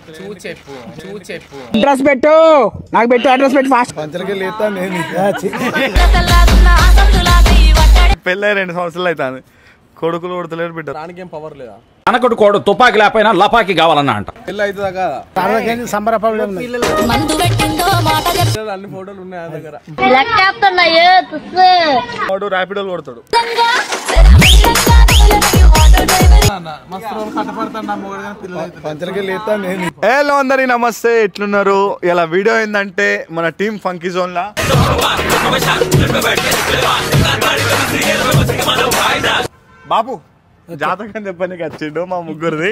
చెప్పు అడ్రస్ పెట్టు నాకు పెట్టు అడ్రస్ పెట్టు ఫాస్ట్ పంచలకి లేతా నేను పెళ్ళై 2 సంవత్సరాలు అవుతుంది కొడుకులు కొడతలేరు బిడ్డ దానికి ఏం పవర్ లేదా అనకొడు కోడు తుపాకి లేకపోయినా లపాకి కావాలన్నా అంట పెళ్ళి అవుతుందా కదా సంబరపడలేదు అన్ని ఫోటోలు ఉన్నాయి ఆ దగ్గర వాడు ర్యాపిడోలు కొడతాడు పంచలకి లేతా నేను హలో అందరికి నమస్తే ఎట్లున్నారు ఇలా వీడియో ఏంటంటే మన టీమ్ ఫంకీ జోన్ లా బాబు జాతకం చెప్పడానికి వచ్చిండు మా ముగ్గురిది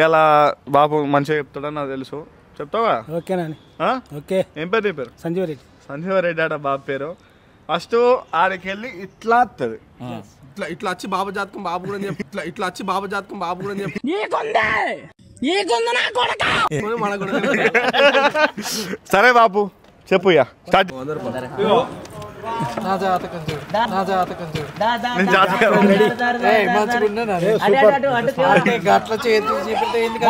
ఇలా బాబు మంచిగా చెప్తాడని నాకు తెలుసు చెప్తావా ఓకేనండి ఓకే ఏం పేరు నీ పేరు సంజీవరెడ్డి సంజీవరెడ్డి అట బాబు పేరు ఫస్ట్ ఆడికి వెళ్ళి ఇట్లా వస్తుంది ఇట్లా వచ్చి బాబు జాతకం బాబు కూడా చెప్పి ఇట్లా వచ్చి బాబు జాతకం బాబు కూడా చెప్పి మన కూడా సరే బాబు చెప్పు ఇక స్టార్ట్ నా జాతకం చూడు నా జాతకం చూడు నేను జాతకం గట్ల చేతులు చూపితే ఎందుకు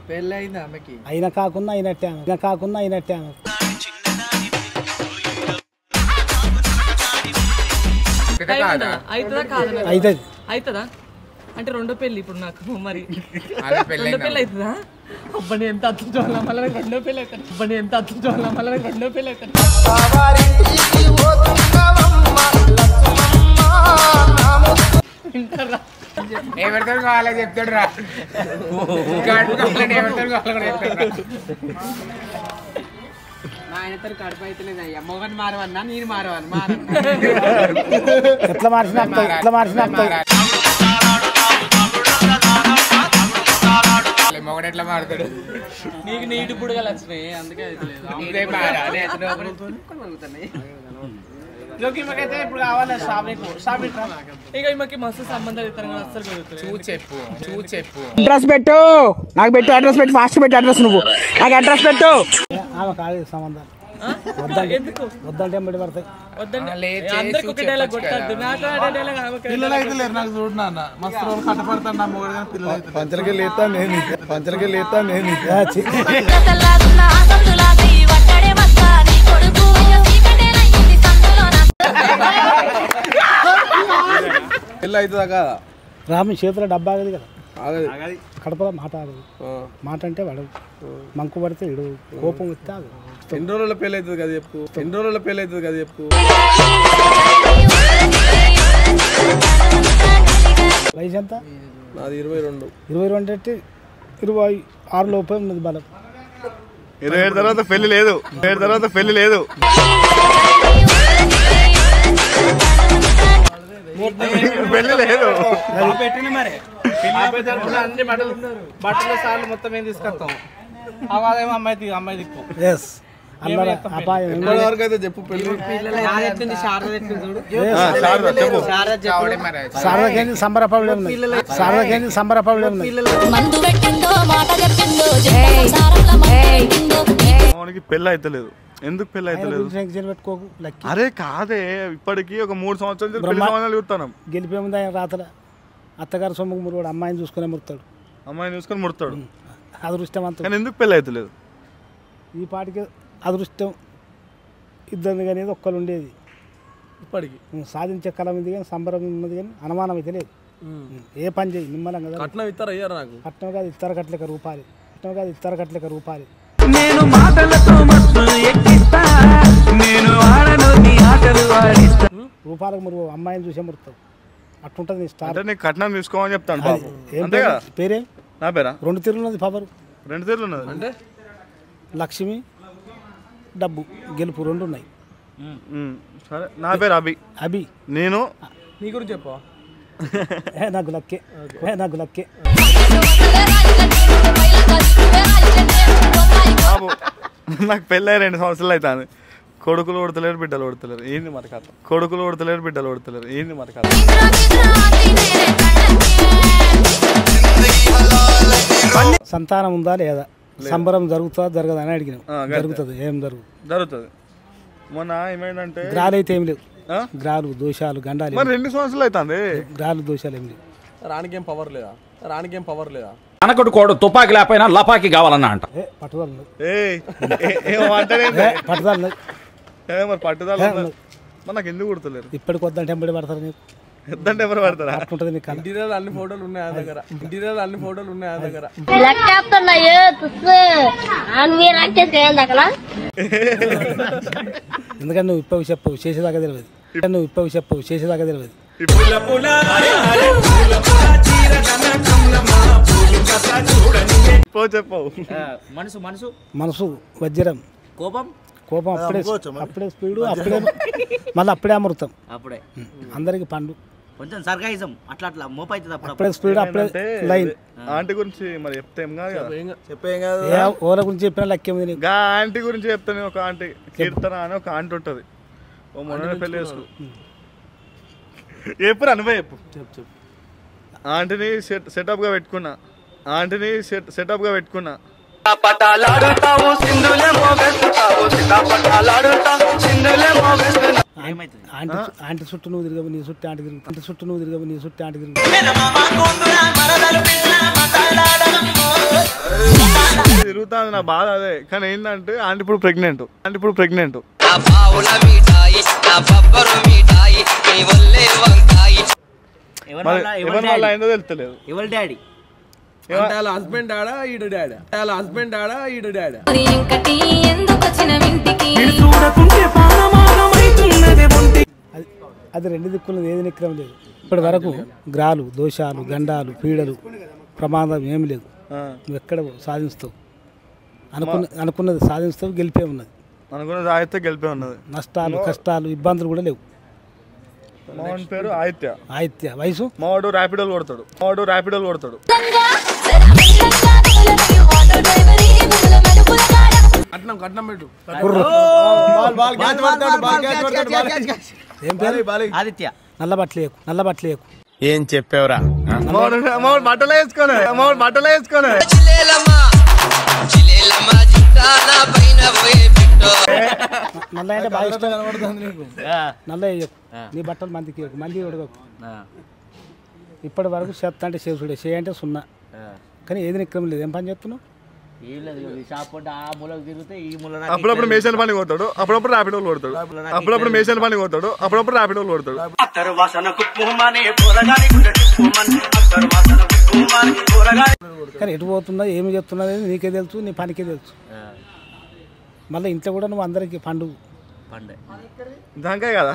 పెళ్ళి అయింది ఆమెకి అయినా కాకుండా అయినట్టే అవుతుంది అవుతుందా అంటే రెండో పెళ్ళి ఇప్పుడు నాకు మరి రెండో పెళ్ళి అవుతుందా అబ్బని ఎంత అర్థం చూడాలా మళ్ళీ రెండో పెళ్ళి అవుతాను అబ్బని ఎంత అర్థం చూడాలా మళ్ళీ రెండో పెళ్ళి అవుతాను ఎవరితో కావాలో చెప్తాడు రా ఎవరితో కావాలో చెప్తాడు ఆయనతో కడుపు అవుతలేదు అయ్యా మొగన్ మారవన్నా నేను మారవన్నా ఎట్లా మార్చినా మొగడు ఎట్లా మారుతాడు నీకు నీటి బుడగలు వచ్చినాయి అందుకే ఇప్పుడు కావాలి ఇక ఈమెకి మస్తు సంబంధాలు ఇతర అస్సలు పెరుగుతాయి చెప్పు అడ్రస్ పెట్టు నాకు పెట్టు అడ్రస్ పెట్టు ఫాస్ట్ పెట్టు అడ్రస్ నువ్వు నాకు అడ్రస్ పెట్టు ఆమె కాలేదు సంబంధాలు ఎందుకు వద్దంటే ఎంబడి పడతాయి అందరికి ఒక డైలాగ్ కొట్టద్దు నాకు డైలాగ్ పిల్లలు అయితే లేరు నాకు చూడు నాన్న మస్తు రోజులు కట్టపడతాను నా మొగడు కానీ పిల్లలు అయితే పంచలకి లేతా నేను పెళ్ళి అవుతుందా కదా రామి చేతిలో డబ్బా ఆగదు కదా ఆగదు కడపలో మాట ఆగదు మాట అంటే పడదు మంకు పడితే ఇడు కోపం వస్తే ఆగదు ఎన్ని రోజుల పెళ్ళి అవుతుంది కదా చెప్పు వయసు ఎంత నాది 22 22 అంటే 26 లోపే ఉన్నది బలం 27 తర్వాత పెళ్లి లేదు పెళ్లి లేదు పెట్టిన మరి అన్ని బట్టలు సార్లు మొత్తం ఏం తీసుకొస్తాం అదేమో అమ్మాయి దిక్కు ఎస్ అపాయం వరకు అయితే చెప్పు పెళ్లి శారదకేంది సంబరపడలేదు పెళ్ళి అయితలేదు ఎందుకు పెళ్ళి అయితలేదు పెట్టుకోకు అరే కాదే ఇప్పటికి ఒక 3 సంవత్సరాలు చూస్తాను గెలిపేముంది ఆయన రాతల అత్తగారు సొమ్ముకు మురుడు అమ్మాయిని చూసుకునే మురుతాడు అమ్మాయిని చూసుకొని ముడతాడు అదృష్టం అంత కానీ ఎందుకు పెళ్ళి అయితలేదు ఈ పాటికి అదృష్టం ఇద్దరిని కానీ ఒక్కరు ఉండేది ఇప్పటికి సాధించే కళ ఉంది కానీ సంబరం ఉన్నది కానీ అనుమానం అయితే లేదు ఏ పని చేయి నిమ్మలం కదా కట్నం ఇస్తారా అయ్యారు నాకు కట్నం కాదు ఇతర కట్లక రూపాయలు నేను మాటలతో మస్తు ఎక్కిస్తా నేను ఆడను నీ ఆటలు ఆడిస్తా రూపాయలకు మురుగు అమ్మాయిని చూసే మురుతావు అట్టుంటది నీ స్టార్ అంటే నీకు కట్నం తీసుకోమని చెప్తాను బాబు ఏం అంతేగా పేరే నా పేరా 2 తీరులు ఉన్నది పవర్ 2 తీర్లు ఉన్నది అంటే లక్ష్మి డబ్బు గెలుపు 2 ఉన్నాయి సరే నా పేరు అభి నేను నీ గురించి చెప్పు నాకు లక్కే బాబు నాకు పెళ్ళై 2 సంవత్సరాలు అవుతుంది కొడుకులు కొడతలేరు బిడ్డలు కొడతలేరు ఏంది మరి కథ ఏంది మరి కథ సంతానం ఉందా లేదా సంబరం జరుగుతుందా జరగదా అని అడిగినాం జరుగుతుంది ఏం జరుగుతుంది మొన్న ఏమైందంటే గ్రాలు అయితే ఏం లేవు గ్రాలు దోషాలు గండాలు మరి 2 సంవత్సరాలు అవుతుంది. గ్రాలు దోషాలు ఏమి రానికేం పవర్ లేదా? రానికేం పవర్ లేదా? అనకడు కోడు తుపాకి లేకపోయినా లపాకి కావాలన్నా అంట. పట్టుదల పట్టుదల పట్టుదల మరి పట్టుదల మరి నాకు ఎందుకు గుర్తులేరు? ఇప్పటికి వద్దంటే ఎంబడి పడతారు నీకు ఎద్దంటే ఎవరు పడతారా? అట్లుంటుంది నీకు కళ. ఇంటీరియర్ అన్ని ఫోటోలు ఉన్నాయి ఆ దగ్గర. ఇంటీరియర్ అన్ని ఫోటోలు ఉన్నాయి ఆ దగ్గర. ఎందుకంటే నువ్వు ఇప్పవి చెప్పవు చేసేదాకా తెలియదు. నువ్వు ఇప్పవి చెప్పవు చేసేదాకా తెలియదు. చెప్పవు. మనసు వజ్రం కోపం అప్పుడే స్పీడు అప్పుడే మళ్ళీ అప్పుడే అమృతం అప్పుడే అందరికి పండు కొంచెం సర్కాయిజం అట్లా అట్లా మోపైతుంది అప్పుడే స్పీడ్ అప్పుడే లైన్. ఆంటీ గురించి మరి చెప్తే ఏం కాదు ఓల గురించి చెప్పిన లెక్కేముంది నీకు? ఆంటీ గురించి చెప్తాను. ఒక ఆంటీ కీర్తన అని ఒక ఆంటీ ఉంటుంది. ఓ మొన్న పెళ్లి చేసుకో ఎప్పుడు అనుభవ చెప్పు. ఆంటీని సెటప్ గా పెట్టుకున్నా. ఆంటీ చుట్టూ నువ్వు తిరగవు నీ చుట్టూ ఆంటీ తిరుగు. ఆంటీ చుట్టూ నువ్వు తిరగవు నీ చుట్టూ ఆంటీ తిరుగు. తిరుగుతాను నా బాధ అదే. కానీ ఏంటంటే ఆంటీ ఇప్పుడు ప్రెగ్నెంట్. ఎవరి వల్ల అయిందో తెలుస్తలేదు. ఎవరి డాడీ వాళ్ళ హస్బెండ్ ఆడా ఈడు డాడా? వాళ్ళ హస్బెండ్ ఆడా ఈడు డాడా? అది 2 దిక్కులు ఏది నిక్రమం లేదు. ఇప్పటి వరకు గ్రాలు దోషాలు గండాలు పీడలు ప్రమాదం ఏమి లేదు. నువ్వు ఎక్కడ సాధిస్తావు అనుకున్నది సాధిస్తావు. గెలిపే ఉన్నది. అనుకున్నది ఆయితే గెలిపే ఉన్నది. నష్టాలు కష్టాలు ఇబ్బందులు కూడా లేవు. మావాడి పేరు ఆదిత్య. వయసు మావాడు ర్యాపిడోలు కొడతాడు. కట్నం పెట్టు. ఏం పేరు? ఆదిత్య. నల్ల బట్టలేకు. ఏం చెప్పావురా? మావాడు బట్టలు వేసుకొని నల్ల అంటే బాగా ఇష్టం కనబడుతుంది నీకు. నల్ల వేయకు. నీ బట్టలు మందికి మంది ఉడగకు. ఇప్పటి వరకు చెత్త అంటే చేసుడే చేయ అంటే 0. కానీ ఏది నిక్రమం లేదు. ఏం పని చేస్తున్నావు? అప్పుడప్పుడు మేషన్ పని పోతాడు. అప్పుడప్పుడు ర్యాపిడోలు కొడతాడు. కానీ ఎటు పోతున్నా ఏమి చెప్తున్నది నీకే తెలుసు. నీ పనికే తెలుసు. మళ్ళీ ఇంట్లో కూడా నువ్వు అందరికి పండుగ దానికే కదా.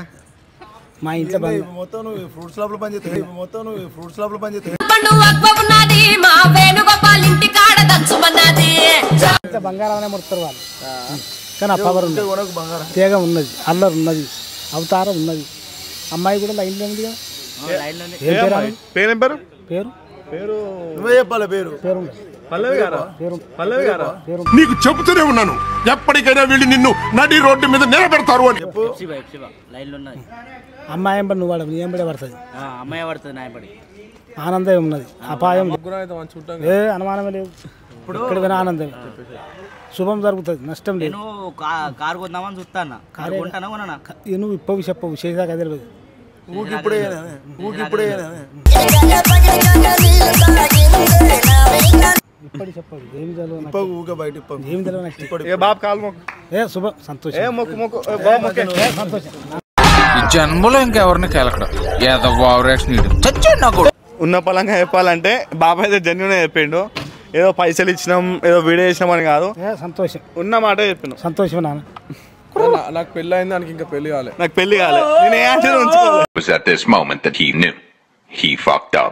మా ఇంట్లో మొత్తం నువ్వు ఫ్రూట్స్ లోపల పని చేస్తావు. బంగారం అనే ముడతారు వాళ్ళు. కానీ ఆ పవర్ ఉంది, తేగ ఉన్నది, అల్లరి ఉన్నది, అవతారం ఉన్నది. అమ్మాయి కూడా లైన్లో ఉంది కదా. పేరు నువ్వే చెప్పాలి. పేరు పల్లవి గారా? నీకు చెబుతూనే ఉన్నాను ఎప్పటికైనా వీళ్ళు నిన్ను నడి రోడ్డు మీద నిలబెడతారు అని. అమ్మాయి ఎంబడి నువ్వు వాడవు. నీ ఎంబడే పడుతుంది. అమ్మాయి పడుతుంది నాయపడి. ఆనందం ఉన్నది, అపాయం అనుమానమే లేదు. ఇక్కడ విన ఆనందం, శుభం జరుగుతుంది, నష్టం లేదు. కారు కొందామని చూస్తాను. నువ్వు ఇప్పవి చెప్పవు చేసాక తెలియదు. ఊకిప్పుడే ఇప్పటి చెప్పదు ఏం తెలియదు. ఏం తెలియదు. బాబు కాలు శుభం సంతోషం. సంతోషం. జన్మలో ఇంకెవరిని కేలకడం ఉన్న పలంగా చెప్పాలంటే బాబాయ్ అయితే జెన్యున్ చెప్పిండు. ఏదో పైసలు ఇచ్చినాం ఏదో వీడియో చేసినాం అని కాదు. సంతోషం. ఉన్న మాట చెప్పిన సంతోషం. నాన్న నాకు పెళ్లి అయింది, దానికి ఇంకా పెళ్లి కాలే. నాకు పెళ్లి కాలే. నేను ఏ ఆన్సర్ ఉంచుకోవాలి. It was at this moment that he knew he fucked up.